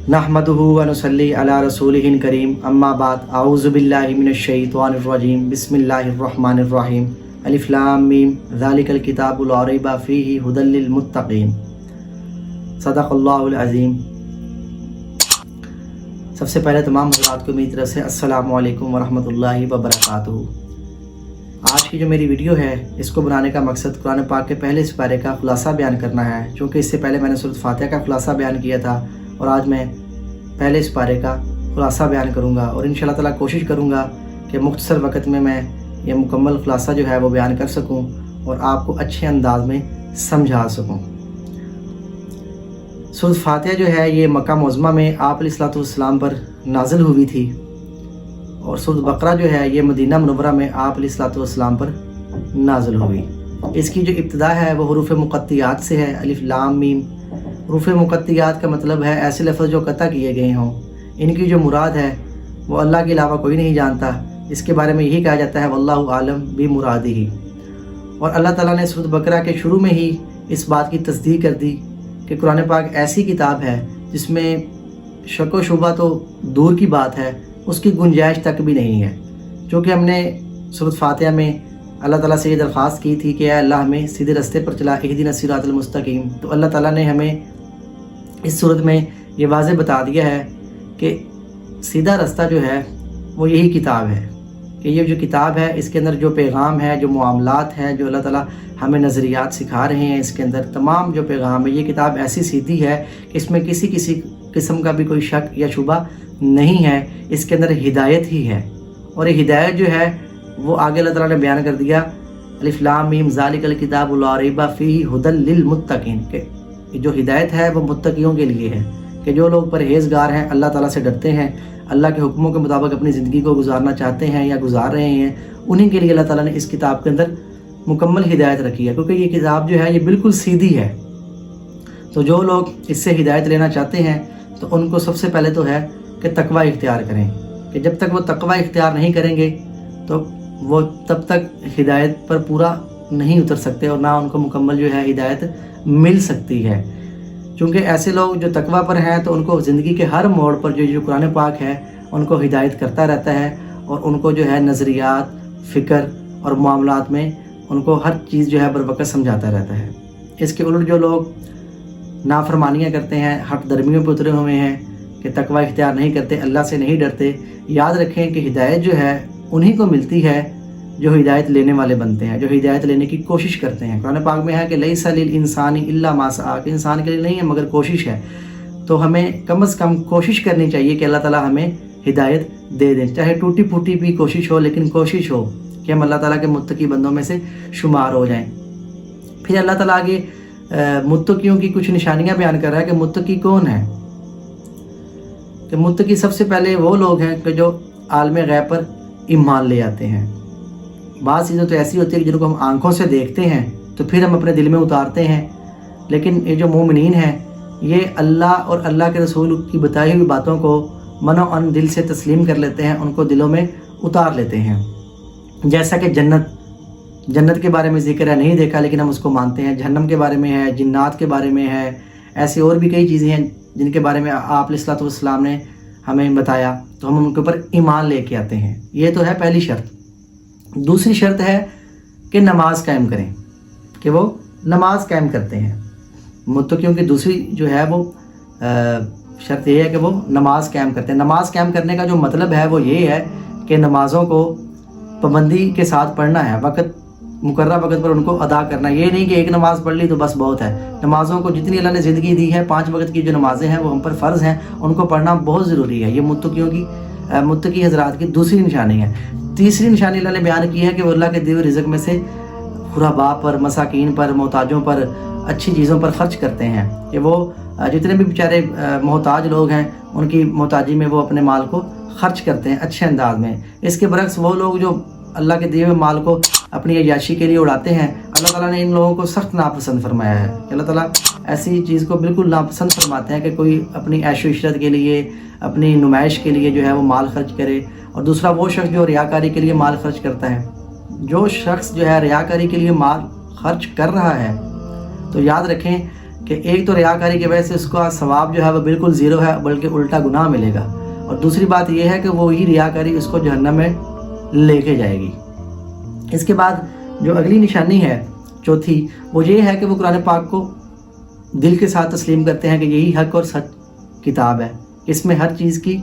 नहमदुहु व नुसल्ली अला रसूलिहिल करीम अम्मा बाद आऊज़ु बिल्लाहि मिनश शैतानिर रजीम बिस्मिल्लाहिर रहमानिर रहीम अलिफ लाम मीम ज़ालिकल किताबु ला रैबा फ़ीहि हुदल लिल मुत्तक़ीन सदक़ल्लाहुल अज़ीम। सबसे पहले तमाम हज़रात को मेरी तरफ से अस्सलामु अलैकुम व रहमतुल्लाहि व बरकातुहू। आज की जो मेरी वीडियो है इसको बनाने का मकसद कुरान पाक के पहले सिपारे का खुलासा बयान करना है, क्योंकि इससे पहले मैंने सूरत फातिहा का खुलासा बयान किया था और आज मैं पहले सिपारे का खुलासा बयान करूंगा और इंशाअल्लाह ताला कोशिश करूंगा कि मुख्तसर वक़्त में मैं ये मुकम्मल खुलासा जो है वो बयान कर सकूं और आपको अच्छे अंदाज में समझा सकूं। सूरत फातिहा जो है ये मक्का मुअज़्ज़मा में आप अलैहिस्सलातु वस्सलाम पर नाजिल हुई थी और सूरत बकरा जो है ये मदीना मुनव्वरा में आप अलैहिस्सलातु वस्सलाम पर नाजिल हुई। इसकी जो इब्तिदा है वो हुरूफ़ मुक़त्तियात से है, अलिफ लाम मीम। हुरूफ़ मुक़त्तियात का मतलब है ऐसे लफ्ज़ जो कता किए गए हों। इनकी जो मुराद है वो अल्लाह के अलावा कोई नहीं जानता। इसके बारे में यही कहा जाता है वल्लाहु आलम बि मुरादिही। और अल्लाह ताला ने सूरत बकरा के शुरू में ही इस बात की तस्दीक कर दी कि कुरान पाक ऐसी किताब है जिसमें शक व शुबा तो दूर की बात है, उसकी गुंजाइश तक भी नहीं है। जो कि हमने सूरत फातिहा में अल्लाह ताला से ये दरख्वास्त की थी कि या अल्लाह हमें सीधे रास्ते पर चला, इहदिना सिरातल मुस्तकीम। तो अल्लाह ताला ने हमें इस सूरत में ये वाज़ेह बता दिया है कि सीधा रास्ता जो है वो यही किताब है, कि ये जो किताब है इसके अंदर जो पैगाम है, जो मामलात हैं, जो अल्लाह ताला हमें नज़रियात सिखा रहे हैं, इसके अंदर तमाम जो पैगाम है, ये किताब ऐसी सीधी है कि इसमें किसी किस्म का भी कोई शक या शुबा नहीं है। इसके अंदर हिदायत ही है और ये हिदायत जो है वो आगे अल्लाह ताला ने बयान कर दिया, अलिफ लाम मीम ज़ालिकल किताबु ला रैबा फ़ीहि हुदल लिल मुत्तक़ीन, कि जो हिदायत है वो मुत्तक़ियों के लिए है, कि जो लोग परहेज़गार हैं, अल्लाह ताला से डरते हैं, अल्लाह के हुक्मों के मुताबिक अपनी ज़िंदगी को गुजारना चाहते हैं या गुजार रहे हैं, उन्हीं के लिए अल्लाह ताला ने इस किताब के अंदर मुकम्मल हिदायत रखी है। क्योंकि ये किताब जो है ये बिल्कुल सीधी है। तो जो लोग इससे हिदायत लेना चाहते हैं तो उनको सबसे पहले तो है कि तकवा इख्तियार करें, कि जब तक वो तकवा इख्तियार नहीं करेंगे तो वो तब तक हिदायत पर पूरा नहीं उतर सकते और ना उनको मुकम्मल जो है हिदायत मिल सकती है। क्योंकि ऐसे लोग जो तकवा पर हैं तो उनको ज़िंदगी के हर मोड़ पर जो कुरान पाक है उनको हिदायत करता रहता है और उनको जो है नज़रियात, फ़िक्र और मामलात में उनको हर चीज़ जो है बर वक़्त समझाता रहता है। इसके उलट जो लोग नाफरमानियाँ करते हैं, हट दरमियों पर उतरे हुए हैं, कि तकवा इख्तियार नहीं करते, अल्लाह से नहीं डरते, याद रखें कि हिदायत जो है उन्हीं को मिलती है जो हिदायत लेने वाले बनते हैं, जो हिदायत लेने की कोशिश करते हैं। कुरान पाक में है कि लैसा लिल इंसानी इल्ला मा सआ, कि इंसान के लिए नहीं है मगर कोशिश है। तो हमें कम से कम कोशिश करनी चाहिए कि अल्लाह ताला हमें हिदायत दे दें, चाहे टूटी फूटी भी कोशिश हो, लेकिन कोशिश हो कि हम अल्लाह ताला के मुत्तकी बंदों में से शुमार हो जाएं। फिर अल्लाह ताला आगे मुत्तकियों की कुछ निशानियाँ बयान कर रहा है कि मुत्तकी कौन है। कि मुत्तकी सबसे पहले वो लोग हैं कि जो आलम गैब पर ईमान ले आते हैं। बात चीज़ें तो ऐसी होती है कि जिनको हम आंखों से देखते हैं तो फिर हम अपने दिल में उतारते हैं, लेकिन ये जो मोमिनीन हैं ये अल्लाह और अल्लाह के रसूल की बताई हुई बातों को मनो अन दिल से तस्लीम कर लेते हैं, उनको दिलों में उतार लेते हैं। जैसा कि जन्नत के बारे में जिक्र है, नहीं देखा लेकिन हम उसको मानते हैं। जहन्नम के बारे में है, जिन्नात के बारे में है, ऐसे और भी कई चीज़ें हैं जिनके बारे में आप अलैहिस्सलातु वस्सलाम ने हमें बताया, तो हम उनके ऊपर ईमान लेके आते हैं। ये तो है पहली शर्त। दूसरी शर्त है कि नमाज कायम करें, कि वो नमाज कायम करते हैं। मुत्तकियों की दूसरी जो है वो शर्त ये है कि वो नमाज कायम करते हैं। नमाज कायम करने का जो मतलब है वो ये है कि नमाज़ों को पाबंदी के साथ पढ़ना है, वक़्त मुकर्रर वक़्त पर उनको अदा करना। ये नहीं कि एक नमाज़ पढ़ ली तो बस बहुत है। नमाज़ों को जितनी अल्लाह ने ज़िंदगी दी है, 5 वक़्त की जो नमाज़ें हैं वो हम पर फ़र्ज़ हैं, उनको पढ़ना बहुत ज़रूरी है। ये मुत्तकी हज़रात की दूसरी निशानी है। तीसरी निशानी अल्लाह ने बयान की है कि वो अल्लाह के दिए हुए रिज़्क़ में से गुरबा पर, मसाकीन पर, मोहताजों पर, अच्छी चीज़ों पर ख़र्च करते हैं। कि वो जितने भी बेचारे मोहताज लोग हैं उनकी मोहताजी में वो अपने माल को ख़र्च करते हैं अच्छे अंदाज में। इसके बरक्स वो लोग जो अल्लाह के दिए हुए माल को अपनी अय्याशी के लिए उड़ाते हैं, अल्लाह ताला ने इन लोगों को सख्त नापसंद फरमाया है। अल्लाह ताला ऐसी चीज़ को बिल्कुल नापसंद फरमाते हैं कि कोई अपनी ऐशो इशरत के लिए, अपनी नुमाइश के लिए जो है वो माल खर्च करे। और दूसरा वो शख्स जो रियाकारी के लिए माल खर्च करता है। जो शख्स जो है रियाकारी के लिए माल खर्च कर रहा है तो याद रखें کہ ایک تو रियाकारी की वजह से उसका सवाब जो है वो बिल्कुल ज़ीरो है, बल्कि उल्टा गुनाह मिलेगा, और दूसरी बात ये है कि वो ही रियाकारी उसको जहन्नम में लेके जाएगी। इसके बाद जो अगली निशानी है चौथी, वो ये है कि वो कुरान पाक को दिल के साथ तस्लीम करते हैं कि यही हक और सच किताब है, इसमें हर चीज़ की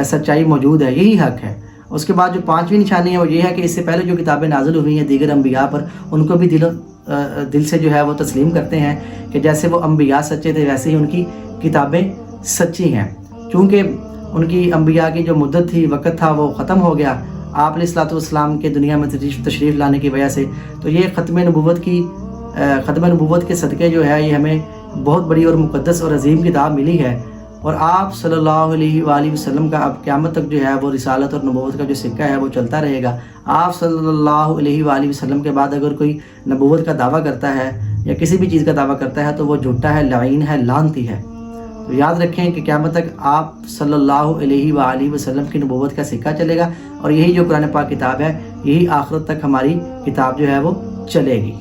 सच्चाई मौजूद है, यही हक है। उसके बाद जो पांचवी निशानी है वो ये है कि इससे पहले जो किताबें नाजिल हुई हैं दीगर अम्बिया पर, उनको भी दिल से जो है वो तस्लीम करते हैं कि जैसे वो अम्बिया सच्चे थे वैसे ही उनकी किताबें सच्ची हैं। चूँकि उनकी अम्बिया की जो मुद्दत थी, वक़्त था, वो ख़त्म हो गया आप अलैहिस्सलाम के दुनिया में तशरीफ़ लाने की वजह से। तो ये ख़त्म नबुव्वत के सदक़े जो है ये हमें बहुत बड़ी और मुक़द्दस और अजीम किताब मिली है, और आप सल्लल्लाहु अलैहि वसल्लम का अब क़यामत तक जो है वो रिसालत और नबुव्वत का जो सिक्का है वो चलता रहेगा। आप सल्लल्लाहु अलैहि वसल्लम के बाद अगर कोई नबुव्वत का दावा करता है या किसी भी चीज़ का दावा करता है तो वो झूठा है, लाइन है, लानती है। तो याद रखें कि क़यामत तक आप सल्लल्लाहु अलैहि वसल्लम की नबुव्वत का सिक्का चलेगा, और यही जो कुरान पाक किताब है यही आखिरत तक हमारी किताब जो है वो चलेगी।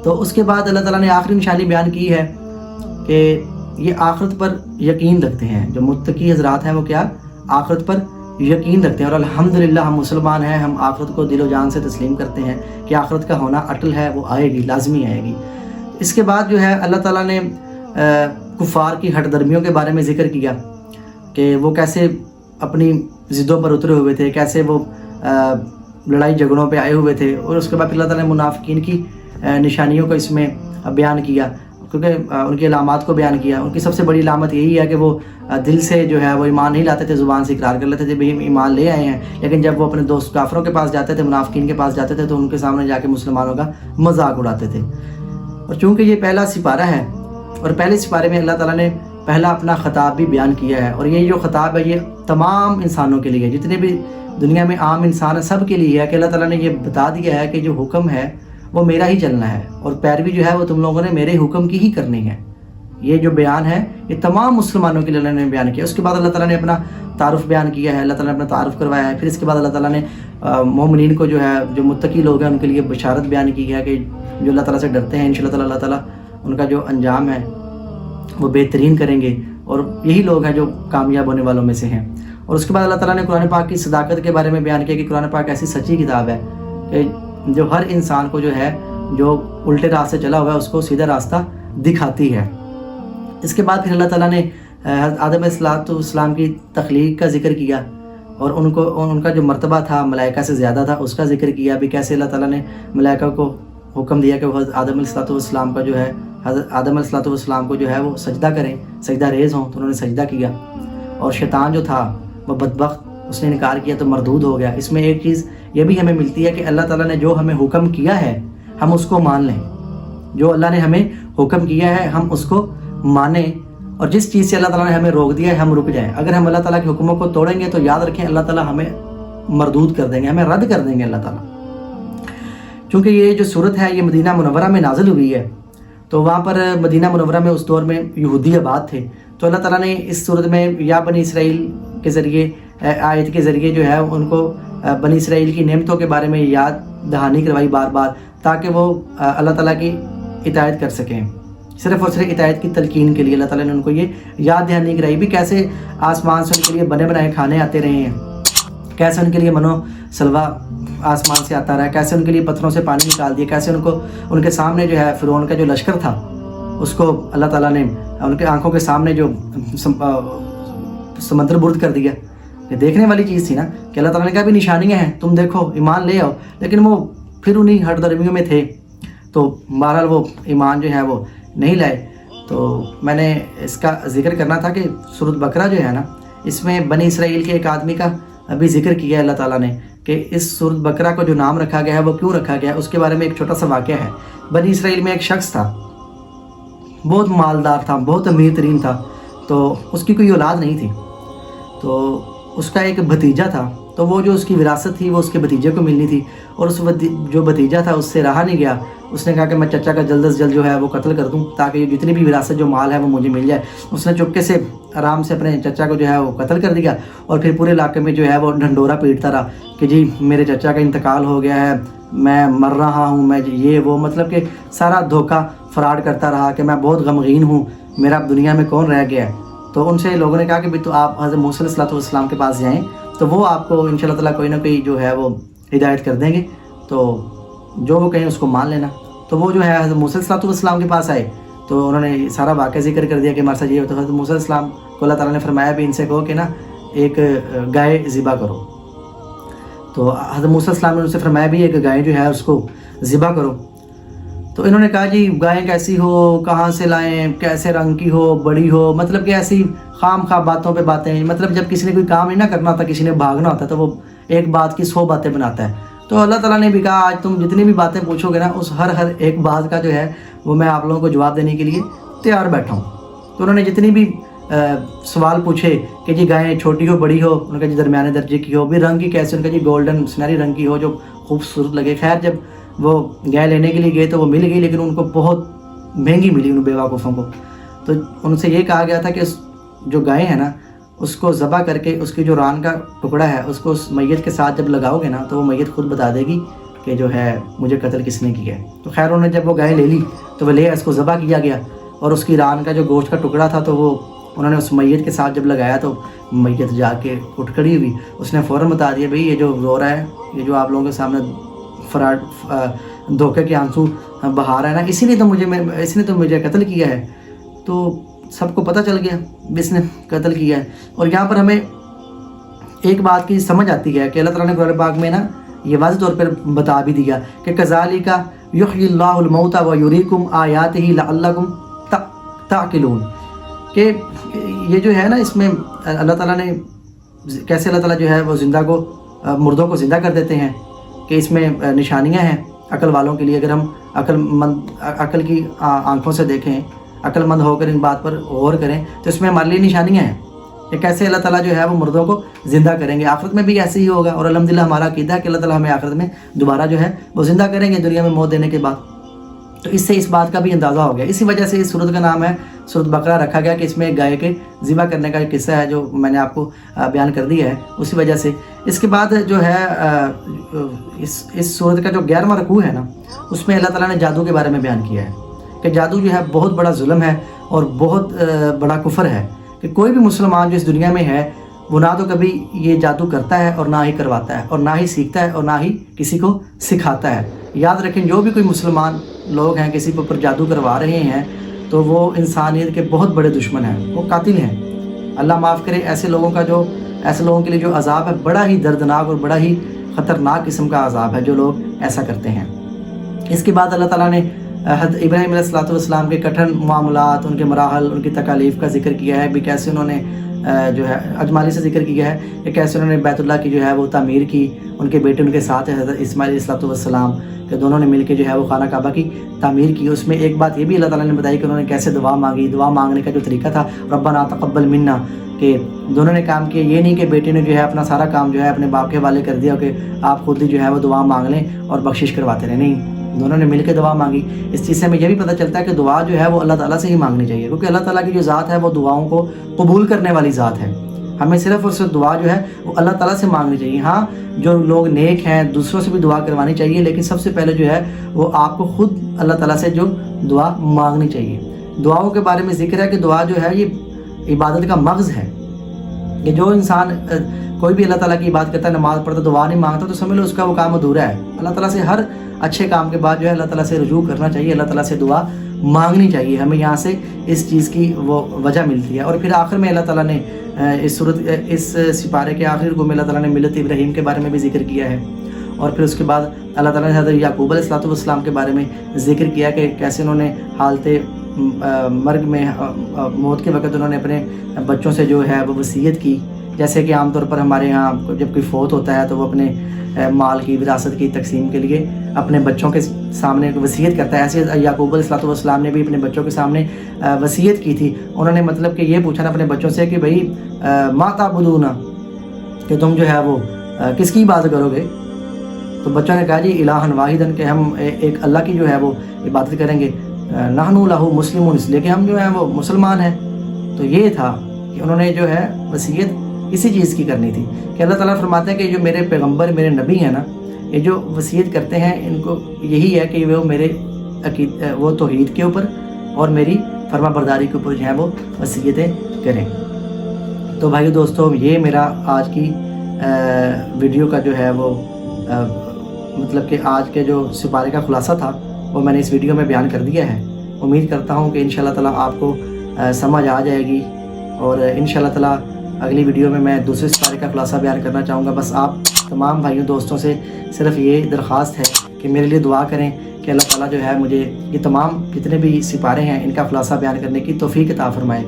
तो उसके बाद अल्लाह ताला ने आखिरी निशानी बयान की है कि ये आखिरत पर यकीन रखते हैं। जो मुत्तकी हज़रात हैं वो क्या आखिरत पर यकीन रखते हैं, और अल्हम्दुलिल्लाह हम मुसलमान हैं, हम आखिरत को दिलो जान से तस्लीम करते हैं कि आखिरत का होना अटल है, वो आएगी, लाजमी आएगी। इसके बाद जो है अल्लाह ताला ने कुफ़ार की हटदर्मियों के बारे में ज़िक्र किया कि वो कैसे अपनी ज़िद्दों पर उतरे हुए थे, कैसे वो लड़ाई झगड़ों पे आए हुए थे, और उसके बाद अल्लाह ताला ने मुनाफिकीन की निशानियों को इसमें बयान किया, क्योंकि उनकी अलामात को बयान किया। उनकी सबसे बड़ी अलामत यही है कि वो दिल से जो है वो ईमान नहीं लाते थे, ज़ुबान से इकरार कर लेते थे भाई हम ईमान ले आए हैं, लेकिन जब वो अपने दोस्त काफरों के पास जाते थे, मुनाफिकीन के पास जाते थे, तो उनके सामने जाके मुसलमानों का मजाक उड़ाते थे। और चूँकि ये पहला सिपारा है, और पहले सिपारे में अल्लाह ताला ने पहला अपना ख़ताब भी बयान किया है, और ये जो ख़ताब है ये तमाम इंसानों के लिए, जितने भी दुनिया में आम इंसान है सब के लिए है कि अल्लाह ताला ने ये बता दिया है कि जो हुक्म है वो मेरा ही चलना है, और पैरवी जो है वो तुम लोगों ने मेरे हुक्म की ही करनी है। ये जो बयान है ये तमाम मुसलमानों के लिए अल्लाह ने बयान किया। उसके बाद अल्लाह ताला ने अपना तारुफ बयान किया है, अल्लाह ताला ने अपना तारुफ करवाया है। फिर इसके बाद अल्लाह ताला ने मोमिनीन को जो है, जो मुत्तकी लोग हैं उनके लिए बशारत बयान की है कि जो अल्लाह ताला से डरते हैं इंशाअल्लाह अल्लाह ताला उनका जो अंजाम है वो बेहतरीन करेंगे, और यही लोग हैं जो कामयाब होने वालों में से हैं। और उसके बाद अल्लाह ताला ने कुरान पाक की सदाकत के बारे में बयान किया कि कुरान पाक ऐसी सच्ची किताब है कि जो हर इंसान को जो है जो उल्टे रास्ते चला हुआ है उसको सीधा रास्ता दिखाती है। इसके बाद फिर अल्लाह ताला ने आदम अलैहिस्सलाम की तख्लीक का जिक्र किया, और उनका जो मर्तबा था मलाइका से ज़्यादा था उसका जिक्र किया भी, कैसे अल्लाह ताला ने मलाइका को हुक्म दिया कि वो आदम अलैहिस्सलाम का जो है आदम अलैहिस्सलाम को जो है वो सजदा करें, सजदा रेज़ हों, तो उन्होंने सजदा किया। और शैतान जो था वो बदबख्त, उसने इनकार किया तो मरदूद हो गया। इसमें एक चीज़ ये भी हमें मिलती है कि अल्लाह ताला ने जो हमें हुक्म किया है हम उसको मान लें, जो अल्लाह ने हमें हुक्म किया है हम उसको माने, और जिस चीज़ से अल्लाह ताला ने हमें रोक दिया है हम रुक जाएं। अगर हम अल्लाह ताला के हुक्मों को तोड़ेंगे तो याद रखें अल्लाह ताला हमें मरदूद कर देंगे, हमें रद्द कर देंगे अल्लाह ताला। क्योंकि ये जो सूरत है ये मदीना मुनव्वरा में नाजिल हुई है, तो वहाँ पर मदीना मुनव्वरा में उस दौर में यहूदी आबाद थे, तो अल्लाह ताला ने इस सूरत में या बनी इसराइल के ज़रिए आयत के ज़रिए जो है उनको बनी इसराइल की नेमतों के बारे में याद दहानी करवाई बार बार, ताकि वो अल्लाह ताला की इतायत कर सकें। सिर्फ़ और सिर्फ इतायत की तलकीन के लिए अल्लाह ताला ने उनको ये याद दहानी कराई भी, कैसे आसमान से उनके लिए बने बनाए खाने आते रहे हैं, कैसे उनके लिए मनो सलवा आसमान से आता रहा, कैसे उनके लिए पत्थरों से पानी निकाल दिया, कैसे उनके सामने जो है फ़िरौन का जो लश्कर था उसको अल्लाह ताला ने उनके आंखों के सामने जो समंदर बुर्द कर दिया। ये देखने वाली चीज़ थी ना कि अल्लाह ताला ने कहा भी निशानियाँ हैं, तुम देखो ईमान ले आओ, लेकिन वो फिर उन्हीं हटदर्मियों में थे, तो बहरहाल वो ईमान जो है वो नहीं लाए। तो मैंने इसका जिक्र करना था कि सूरत बकरा जो है ना, इसमें बनी इसराइल के एक आदमी का अभी जिक्र किया है अल्लाह ताला ने कि इस सूरत बकरा को जो नाम रखा गया है वो क्यों रखा गया है, उसके बारे में एक छोटा सा वाक़या है। बनी इसराइल में एक शख्स था, बहुत मालदार था, बहुत अमीर तरीन था, तो उसकी कोई औलाद नहीं थी, तो उसका एक भतीजा था تو وہ جو اس کی وراثت تھی وہ اس کے بھتیجے کو ملنی تھی، اور اس جو بھتیجا تھا اس سے رہا نہیں گیا، اس نے کہا کہ میں چچا کا جلد از جلد جو ہے وہ قتل کر دوں تاکہ یہ جتنی بھی وراثت جو مال ہے وہ مجھے مل جائے۔ اس نے چپکے سے آرام سے اپنے چچا کو جو ہے وہ قتل کر دیا، اور پھر پورے علاقے میں جو ہے وہ ڈھنڈورا پیٹتا رہا کہ جی میرے چچا کا انتقال ہو گیا ہے، میں مر رہا ہوں، میں یہ وہ، مطلب کہ سارا دھوکہ فراڈ کرتا رہا کہ میں بہت غمگین ہوں، میرا دنیا میں کون رہ گیا ہے۔ تو ان سے لوگوں نے کہا کہ تو آپ حضرت موسیٰ علیہ الصلوۃ والسلام کے پاس جائیں تو وہ آپ کو ان شاء اللہ تعالیٰ کوئی نہ کوئی جو ہے وہ ہدایت کر دیں گے، تو جو وہ کہیں اس کو مان لینا۔ تو وہ جو ہے حضرت موسیٰ علیہ الصلوۃ والسلام کے پاس آئے تو انہوں نے سارا واقعہ ذکر کر دیا کہ ہمارے ساتھ یہ ہوتا ہے۔ حضرت موسیٰ علیہ السلام کو اللہ تعالیٰ نے فرمایا بھی ان سے کہو کہ نا ایک گائے ذبح کرو، تو حضرت موسیٰ علیہ السلام نے ان سے فرمایا بھی ایک گائے جو ہے اس کو ذبح کرو۔ تو انہوں نے کہا جی گائیں کیسی ہو، کہاں سے لائیں، کیسے رنگ کی ہو، بڑی ہو، مطلب کہ ایسی خام خواہ باتوں پہ باتیں، مطلب جب کسی نے کوئی کام نہیں نہ کرنا ہوتا، کسی نے بھاگنا ہوتا تو وہ ایک بات کی 100 باتیں بناتا ہے۔ تو اللہ تعالیٰ نے بھی کہا آج تم جتنی بھی باتیں پوچھو گے نا اس ہر ایک بات کا جو ہے وہ میں آپ لوگوں کو جواب دینے کے لیے تیار بیٹھا ہوں۔ تو انہوں نے جتنی بھی سوال پوچھے کہ جی گائیں چھوٹی ہو بڑی ہو، ان کا جی درمیانے درجے کی ہو، بھی رنگ کی کیسے، ان کا جی گولڈن سنہری رنگ کی ہو جو خوبصورت لگے۔ خیر جب وہ گائے لینے کے لیے گئے تو وہ مل گئی، لیکن ان کو بہت مہنگی ملی ان بیوقوفوں کو۔ تو ان سے یہ کہا گیا تھا کہ جو گائے ہیں نا اس کو ذبح کر کے اس کی جو ران کا ٹکڑا ہے اس کو اس میت کے ساتھ جب لگاؤ گے نا تو وہ میت خود بتا دے گی کہ جو ہے مجھے قتل کس نے کیا ہے۔ تو خیر انہوں نے جب وہ گائے لے لی تو وہ لے اس کو ذبح کیا گیا، اور اس کی ران کا جو گوشت کا ٹکڑا تھا تو وہ انہوں نے اس میت کے ساتھ جب لگایا تو میت جا کے اٹھ کھڑی ہوئی۔ اس نے فوراً بتا دیا بھئی یہ جو رو رہا ہے، یہ جو آپ لوگوں کے سامنے فراڈ دھوکے کے آنسو بہا رہا ہے نا، اسی نے تو مجھے قتل کیا ہے۔ تو سب کو پتہ چل گیا اس نے قتل کیا ہے۔ اور یہاں پر ہمیں ایک بات کی سمجھ آتی ہے کہ اللہ تعالیٰ نے قرآن پاک میں نا یہ واضح طور پر بتا بھی دیا کہ کذالک یحیی اللہ الموتى ویریکم آیاتہ لعلکم تعقلون، کہ یہ جو ہے نا اس میں اللہ تعالیٰ نے کیسے اللہ تعالیٰ جو ہے وہ زندہ کو مردوں کو زندہ کر دیتے ہیں، کہ اس میں نشانیاں ہیں عقل والوں کے لیے۔ اگر ہم عقل کی آنکھوں سے دیکھیں، عقل مند ہو کر ان بات پر غور کریں تو اس میں ہمارے لیے نشانیاں ہیں کہ کیسے اللہ تعالیٰ جو ہے وہ مردوں کو زندہ کریں گے۔ آخرت میں بھی ایسے ہی ہوگا، اور الحمدللہ ہمارا عقیدہ ہے کہ اللہ تعالیٰ ہمیں آخرت میں دوبارہ جو ہے وہ زندہ کریں گے دنیا میں موت دینے کے بعد۔ تو اس سے اس بات کا بھی اندازہ ہو گیا۔ اسی وجہ سے اس سورت کا نام ہے سورت بقرہ رکھا گیا کہ اس میں ایک گائے کے ذبح کرنے کا قصہ ہے جو میں نے آپ کو بیان کر دیا ہے اسی وجہ سے۔ اس کے بعد جو ہے اس سورت کا جو 11واں رکوع ہے نا اس میں اللہ تعالیٰ نے جادو کے بارے میں بیان کیا ہے کہ جادو جو ہے بہت بڑا ظلم ہے اور بہت بڑا کفر ہے، کہ کوئی بھی مسلمان جو اس دنیا میں ہے وہ نہ تو کبھی یہ جادو کرتا ہے اور نہ ہی کرواتا ہے، اور نہ ہی سیکھتا ہے اور نہ ہی کسی کو سکھاتا ہے۔ یاد رکھیں جو بھی کوئی مسلمان لوگ ہیں کسی کے اوپر جادو کروا رہے ہیں تو وہ انسانیت کے بہت بڑے دشمن ہیں، وہ قاتل ہیں۔ اللہ معاف کرے ایسے لوگوں کے لیے جو عذاب ہے بڑا ہی دردناک اور بڑا ہی خطرناک قسم کا عذاب ہے جو لوگ ایسا کرتے ہیں۔ اس کے بعد اللہ تعالیٰ نے حضرت ابراہیم علیہ الصلوۃ والسلام کے کٹھن معاملات، ان کے مراحل، ان کی تکالیف کا ذکر کیا ہے بھی، کیسے انہوں نے جو ہے اجمالی سے ذکر کیا ہے کہ کیسے انہوں نے بیت اللہ کی جو ہے وہ تعمیر کی، ان کے بیٹے ان کے ساتھ حضرت اسماعیل علیہ الصلوۃ والسلام کہ دونوں نے مل کے جو ہے وہ خانہ کعبہ کی تعمیر کی۔ اس میں ایک بات یہ بھی اللہ تعالیٰ نے بتائی کہ انہوں نے کیسے دعا مانگی، دعا مانگنے کا جو طریقہ تھا ربنا تقبل منا، کہ دونوں نے کام کیا، یہ نہیں کہ بیٹے نے جو ہے اپنا سارا کام جو ہے اپنے باپ کے حوالے کر دیا کہ آپ خود ہی جو ہے وہ دعا مانگ لیں اور بخشش کرواتے رہیں، نہیں، دونوں نے مل کے دعا مانگی۔ اس چیز سے ہمیں یہ بھی پتہ چلتا ہے کہ دعا جو ہے وہ اللہ تعالیٰ سے ہی مانگنی چاہیے، کیونکہ اللہ تعالیٰ کی جو ذات ہے وہ دعاؤں کو قبول کرنے والی ذات ہے۔ ہمیں صرف اور صرف دعا جو ہے وہ اللہ تعالیٰ سے مانگنی چاہیے۔ ہاں جو لوگ نیک ہیں دوسروں سے بھی دعا کروانی چاہیے، لیکن سب سے پہلے جو ہے وہ آپ کو خود اللہ تعالیٰ سے جو دعا مانگنی چاہیے۔ دعاؤں کے بارے میں ذکر ہے کہ دعا جو ہے یہ عبادت کا مغز ہے، کہ جو انسان کوئی بھی اللہ تعالیٰ کی عبادت کرتا ہے، نماز پڑھتا، دعا نہیں مانگتا، تو سمجھ لو اس کا وہ کام ادھورا ہے۔ اللہ تعالیٰ سے ہر اچھے کام کے بعد جو ہے اللہ تعالیٰ سے رجوع کرنا چاہیے، اللہ تعالیٰ سے دعا مانگنی چاہیے۔ ہمیں یہاں سے اس چیز کی وہ وجہ ملتی ہے۔ اور پھر آخر میں اللہ تعالیٰ نے اس سپارے کے آخر کو میں اللہ تعالیٰ نے ملت ابراہیم کے بارے میں بھی ذکر کیا ہے، اور پھر اس کے بعد اللہ تعالیٰ نے حضرت یعقوب علیہ الصلوۃ والسلام کے بارے میں ذکر کیا کہ کیسے انہوں نے حالت مرگ میں موت کے وقت انہوں نے اپنے بچوں سے جو ہے وہ وصیت کی، جیسے کہ عام طور پر ہمارے ہاں جب کوئی فوت ہوتا ہے تو وہ اپنے مال کی وراثت کی تقسیم کے لیے اپنے بچوں کے سامنے وصیت کرتا ہے۔ ایسے یعقوب علیہ الصلوۃ والسلام نے بھی اپنے بچوں کے سامنے وصیت کی تھی۔ انہوں نے مطلب کہ یہ پوچھا نا اپنے بچوں سے کہ بھائی ما تعبدون، کہ تم جو ہے وہ کس کی عبادت کروگے؟ تو بچوں نے کہا جی الہن واحدن، کہ ہم ایک اللہ کی جو ہے وہ عبادت کریں گے، نحن لہ مسلمون، اس لیے کہ ہم جو ہیں وہ مسلمان ہیں۔ تو یہ تھا کہ انہوں نے جو ہے وصیت اسی چیز کی کرنی تھی کہ اللہ تعالیٰ فرماتے ہیں کہ جو میرے پیغمبر میرے نبی ہیں نا، یہ جو وصیت کرتے ہیں ان کو یہی ہے کہ وہ میرے وہ توحید کے اوپر اور میری فرما برداری کے اوپر جو ہے وہ وصیتیں کریں۔ تو بھائی دوستو، یہ میرا آج کی ویڈیو کا جو ہے وہ مطلب کہ آج کے جو سپارے کا خلاصہ تھا وہ میں نے اس ویڈیو میں بیان کر دیا ہے۔ امید کرتا ہوں کہ انشاءاللہ تعالیٰ آپ کو سمجھ آ جائے گی، اور انشاءاللہ تعالیٰ اگلی ویڈیو میں میں دوسرے سپارے کا خلاصہ بیان کرنا چاہوں گا۔ بس آپ تمام بھائیوں دوستوں سے صرف یہ درخواست ہے کہ میرے لیے دعا کریں کہ اللہ تعالیٰ جو ہے مجھے یہ تمام جتنے بھی سپارے ہیں ان کا خلاصہ بیان کرنے کی توفیق عطا فرمائے،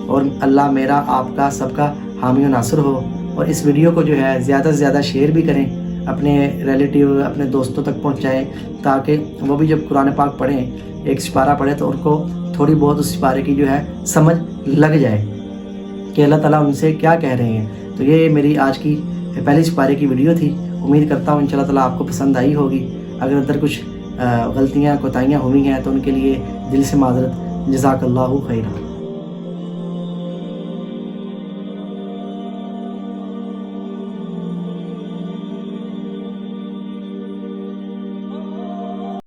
اور اللہ میرا آپ کا سب کا حامی و ناصر ہو۔ اور اس ویڈیو کو جو ہے زیادہ سے زیادہ شیئر بھی کریں، اپنے ریلیٹیو اپنے دوستوں تک پہنچائیں، تاکہ وہ بھی جب قرآن پاک پڑھیں، ایک سپارہ پڑھیں تو ان کو تھوڑی بہت اس سپارے کی جو ہے سمجھ لگ جائے کہ اللہ تعالیٰ ان سے کیا کہہ رہے ہیں۔ تو یہ میری آج کی پہلی سپارے کی ویڈیو تھی۔ امید کرتا ہوں انشاءاللہ تعالیٰ آپ کو پسند آئی ہوگی۔ اگر اندر کچھ غلطیاں کوتاہیاں ہوئی ہیں تو ان کے لیے دل سے معذرت۔ جزاک اللہ خیرہ۔